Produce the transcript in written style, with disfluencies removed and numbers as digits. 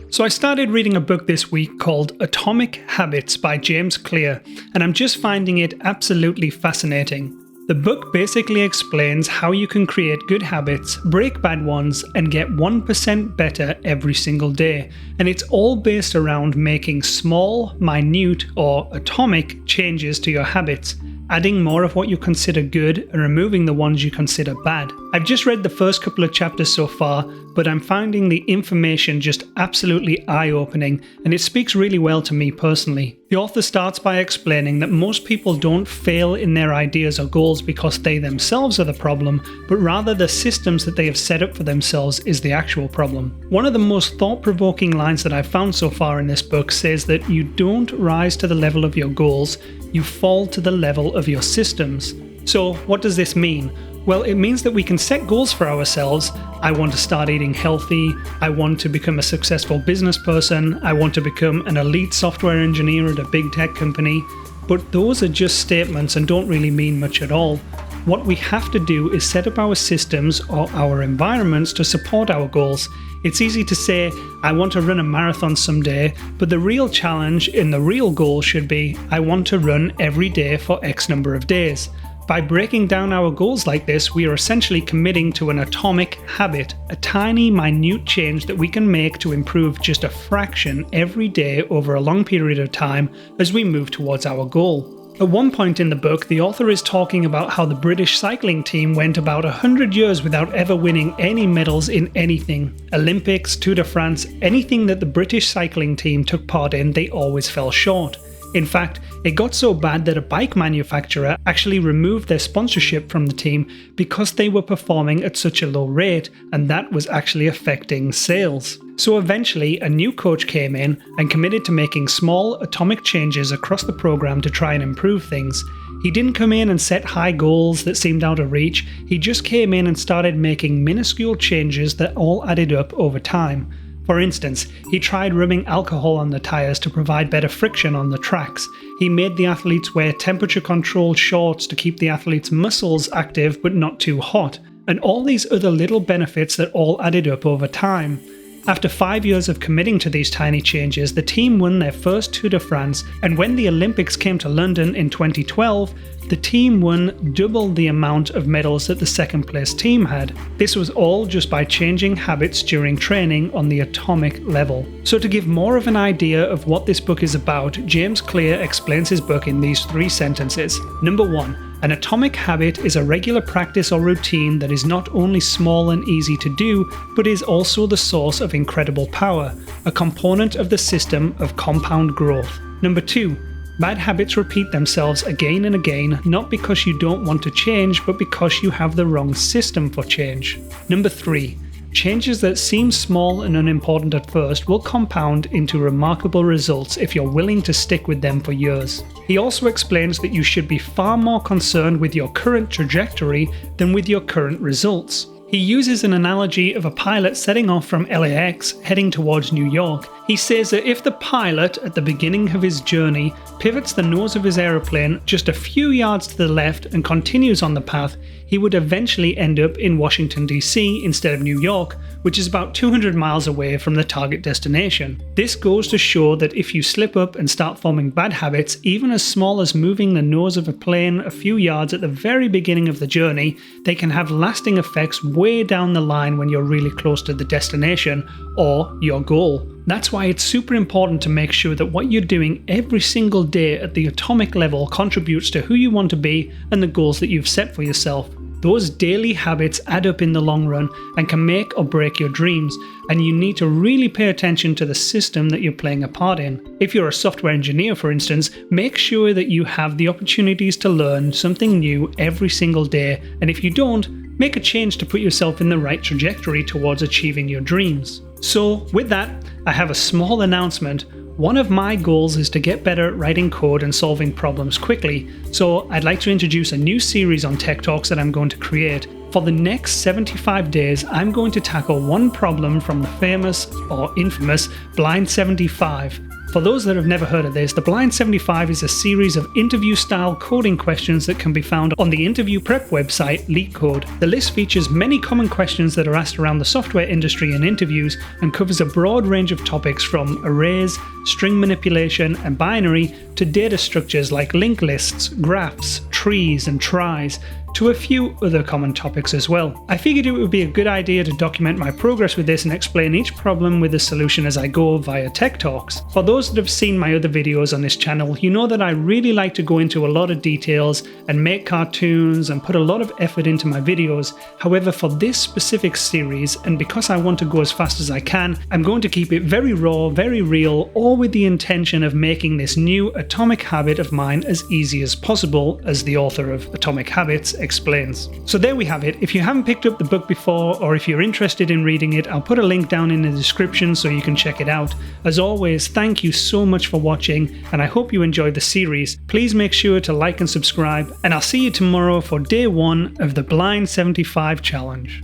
So I started reading a book this week called Atomic Habits by James Clear, and I'm just finding it absolutely fascinating. The book basically explains how you can create good habits, break bad ones, and get 1% better every single day. And it's all based around making small, minute, or atomic changes to your habits, adding more of what you consider good and removing the ones you consider bad. I've just read the first couple of chapters so far, but I'm finding the information just absolutely eye-opening, and it speaks really well to me personally. The author starts by explaining that most people don't fail in their ideas or goals because they themselves are the problem, but rather the systems that they have set up for themselves is the actual problem. One of the most thought-provoking lines that I've found so far in this book says that you don't rise to the level of your goals, you fall to the level of your systems. So what does this mean? Well, it means that we can set goals for ourselves. I want to start eating healthy, I want to become a successful business person, I want to become an elite software engineer at a big tech company. But those are just statements and don't really mean much at all. What we have to do is set up our systems or our environments to support our goals. It's easy to say, I want to run a marathon someday, but the real challenge and the real goal should be, I want to run every day for X number of days. By breaking down our goals like this, we are essentially committing to an atomic habit, a tiny, minute change that we can make to improve just a fraction every day over a long period of time as we move towards our goal. At one point in the book, the author is talking about how the British cycling team went about 100 years without ever winning any medals in anything. Olympics, Tour de France, anything that the British cycling team took part in, they always fell short. In fact, it got so bad that a bike manufacturer actually removed their sponsorship from the team because they were performing at such a low rate, and that was actually affecting sales. So eventually, a new coach came in and committed to making small, atomic changes across the program to try and improve things. He didn't come in and set high goals that seemed out of reach, he just came in and started making minuscule changes that all added up over time. For instance, he tried rubbing alcohol on the tyres to provide better friction on the tracks. He made the athletes wear temperature-controlled shorts to keep the athletes' muscles active but not too hot, and all these other little benefits that all added up over time. After 5 years of committing to these tiny changes, the team won their first Tour de France, and when the Olympics came to London in 2012, the team won double the amount of medals that the second place team had. This was all just by changing habits during training on the atomic level. So to give more of an idea of what this book is about, James Clear explains his book in these 3 sentences. Number 1. An atomic habit is a regular practice or routine that is not only small and easy to do, but is also the source of incredible power, a component of the system of compound growth. Number 2. Bad habits repeat themselves again and again, not because you don't want to change, but because you have the wrong system for change. Number 3. Changes that seem small and unimportant at first will compound into remarkable results if you're willing to stick with them for years. He also explains that you should be far more concerned with your current trajectory than with your current results. He uses an analogy of a pilot setting off from LAX heading towards New York. He says that if the pilot at the beginning of his journey pivots the nose of his aeroplane just a few yards to the left and continues on the path, he would eventually end up in Washington DC instead of New York, which is about 200 miles away from the target destination. This goes to show that if you slip up and start forming bad habits, even as small as moving the nose of a plane a few yards at the very beginning of the journey, they can have lasting effects way down the line when you're really close to the destination or your goal. That's why it's super important to make sure that what you're doing every single day at the atomic level contributes to who you want to be and the goals that you've set for yourself. Those daily habits add up in the long run and can make or break your dreams, and you need to really pay attention to the system that you're playing a part in. If you're a software engineer, for instance, make sure that you have the opportunities to learn something new every single day, and if you don't, make a change to put yourself in the right trajectory towards achieving your dreams. So, with that, I have a small announcement. One of my goals is to get better at writing code and solving problems quickly, so I'd like to introduce a new series on Tech Talks that I'm going to create. For the next 75 days, I'm going to tackle one problem from the famous or infamous Blind 75. For those that have never heard of this, the Blind 75 is a series of interview-style coding questions that can be found on the interview prep website LeetCode. The list features many common questions that are asked around the software industry in interviews and covers a broad range of topics from arrays, string manipulation, and binary to data structures like linked lists, graphs, trees, and tries, to a few other common topics as well. I figured it would be a good idea to document my progress with this and explain each problem with a solution as I go via Tech Talks. For those that have seen my other videos on this channel, you know that I really like to go into a lot of details and make cartoons and put a lot of effort into my videos. However, for this specific series, and because I want to go as fast as I can, I'm going to keep it very raw, very real, all with the intention of making this new atomic habit of mine as easy as possible, as the author of Atomic Habits explains. So there we have it. If you haven't picked up the book before, or if you're interested in reading it, I'll put a link down in the description so you can check it out. As always, thank you so much for watching, and I hope you enjoyed the series. Please make sure to like and subscribe, and I'll see you tomorrow for day 1 of the Blind 75 challenge.